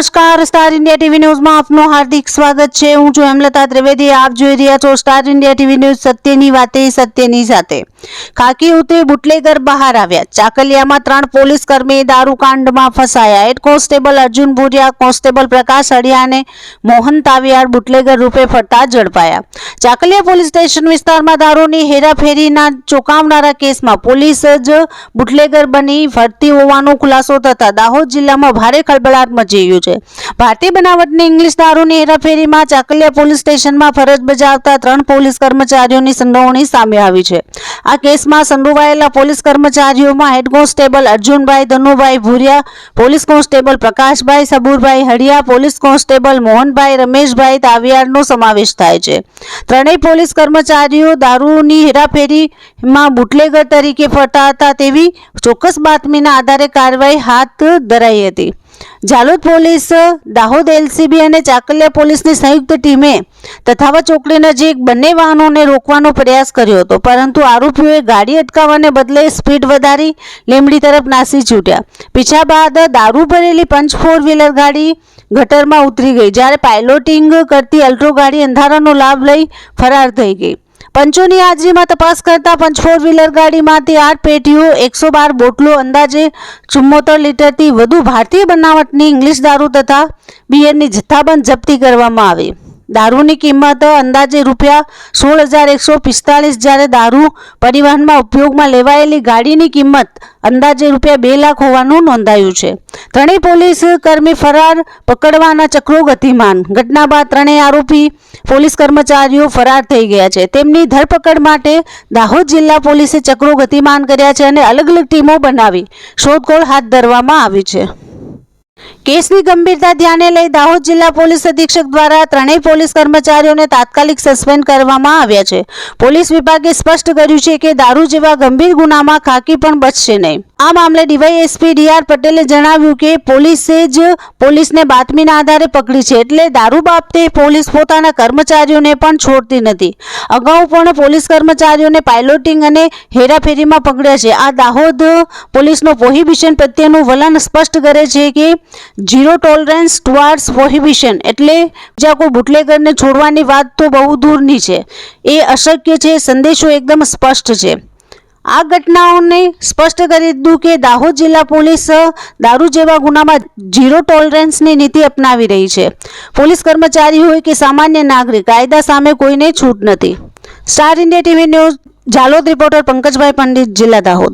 નમસ્કાર, star India TV ન્યૂઝમાં આપનું હાર્દિક સ્વાગત છે। હું છું હેમલતા ત્રિવેદી। આપ જોઈ રહ્યા છો સ્ટાર ઇન્ડિયા ટીવી ન્યૂઝ। સત્યની વાતે સત્યની સાથે। ખાકી ઉતરી બુટલેગર બહાર આવ્યા। ચાકલિયામાં 3 પોલીસ કર્મી દારૂકાંડમાં ફસાયા। Head constable Arjun Bhuriya, constable Prakash Adiya અને મોહન તાવિયાડ બુટલેગર રૂપે ફરતા ઝડપાયા। ચાકલિયા પોલીસ સ્ટેશન વિસ્તારમાં દારૂની હેરાફેરીના ચોંકાવનારા કેસમાં પોલીસ જ બુટલેગર બની ફરતી હોવાનો ખુલાસો થતા દાહોદ જિલ્લામાં ભારે ખળબળાટ મચી ગયો છે। ભારતીય બનાવટની ઇંગ્લિશ દારૂની હેરાફેરીમાં ચાકલિયા પોલીસ સ્ટેશનમાં ફરજ બજાવતા 3 પોલીસ કર્મચારીઓની સંડોવણી સામે આવી છે। આ કેસમાં સંડોવાયેલા પોલીસ કર્મચારીઓમાં head constable Arjunbhai Dhanubhai Bhuriya, police constable Prakashbhai Saburbhai Hadiya, police constable Mohanbhai Rameshbhai તાવિયાડનો સમાવેશ થાય છે। ત્રણેય પોલીસ કર્મચારીઓ દારૂની હેરાફેરીમાં બુટલેગર તરીકે ફરતા હતા તેવી ચોક્કસ બાતમીના આધારે કાર્યવાહી હાથ ધરાઈ હતી। જાલોદ પોલીસ, દાહોદ એલસીબી અને ચાકલિયા પોલીસની સંયુક્ત ટીમે તથાવત ચોકડી નજીક બંને વાહનોને રોકવાનો પ્રયાસ કર્યો હતો, પરંતુ આરોપીઓએ ગાડી અટકાવવાને બદલે સ્પીડ વધારી લીંબડી તરફ નાસી છૂટ્યા। પીછા બાદ દારૂ ભરેલી પંચ 4 વ્હીલર ગાડી ગટરમાં ઉતરી ગઈ, જ્યારે પાયલોટિંગ કરતી અલ્ટ્રો ગાડી અંધારાનો લાભ લઈ ફરાર થઈ ગઈ। પંચોની હાજરીમાં તપાસ કરતા પંચ 4 વ્હીલર ગાડીમાંથી 8 પેટીઓ, 112 બોટલો, અંદાજે 74 લીટરથી વધુ ભારતીય બનાવટની ઇંગ્લિશ દારૂ તથા બિયરની જથ્થાબંધ જપ્તી કરવામાં આવી। દારૂની કિંમત અંદાજે ₹16,145, જ્યારે દારૂ પરિવહનમાં ઉપયોગમાં લેવાયેલી ગાડીની કિંમત અંદાજે ₹2 લાખ હોવાનું નોંધાયું છે। ત્રણેય પોલીસ કર્મી ફરાર પકડવાના ચક્રો ગતિમાન। ઘટના બાદ ત્રણેય આરોપી પોલીસ કર્મચારીઓ ફરાર થઈ ગયા છે। તેમની ધરપકડ માટે દાહોદ જિલ્લા પોલીસે ચક્રો ગતિમાન કર્યા છે અને અલગ અલગ ટીમો બનાવી શોધખોળ હાથ ધરવામાં આવી છે। કેસની ગંભીરતા ધ્યાને લઈ દાહોદ જિલ્લા પોલીસ અધિક્ષક દ્વારા ત્રણેય પોલીસ કર્મચારીઓને તાત્કાલિક સસ્પેન્ડ કરવામાં આવ્યા છે। પોલીસ વિભાગે સ્પષ્ટ કર્યું છે કે દારૂ જેવા ગંભીર ગુનામાં ખાકી પણ બચશે નહીં। આ મામલે ડીવાયએસપી ડીઆર પટેલે જણાવ્યું કે પોલીસે જ પોલીસને બાતમીના આધારે પકડી છે, એટલે દારૂ બાબતે પોલીસ પોતાના કર્મચારીઓને પણ છોડતી નથી। અગાઉ પણ પોલીસ કર્મચારીઓને પાયલોટિંગ અને હેરાફેરીમાં પકડ્યા છે। આ દાહોદ પોલીસનો પ્રોહિબિશન પ્રત્યેનું વલણ સ્પષ્ટ કરે છે કે ઝીરો ટોલરન્સ ટુવાર્ડ્સ પ્રોહિબિશન, એટલે જ્યાં કોઈ બુટલેગરને છોડવાની વાત તો બહુ દૂરની છે, એ અશક્ય છે। સંદેશો એકદમ સ્પષ્ટ છે। આ ઘટનાઓને સ્પષ્ટ કરી દીધું કે દાહોદ જિલ્લા પોલીસ દારૂ જેવા ગુનામાં ઝીરો ટોલરન્સની નીતિ અપનાવી રહી છે। પોલીસ કર્મચારી હોય કે સામાન્ય નાગરિક, કાયદા સામે કોઈને છૂટ નથી। Star India TV news, Jhalod reporter Pankajbhai Pandit, જિલ્લા દાહોદ।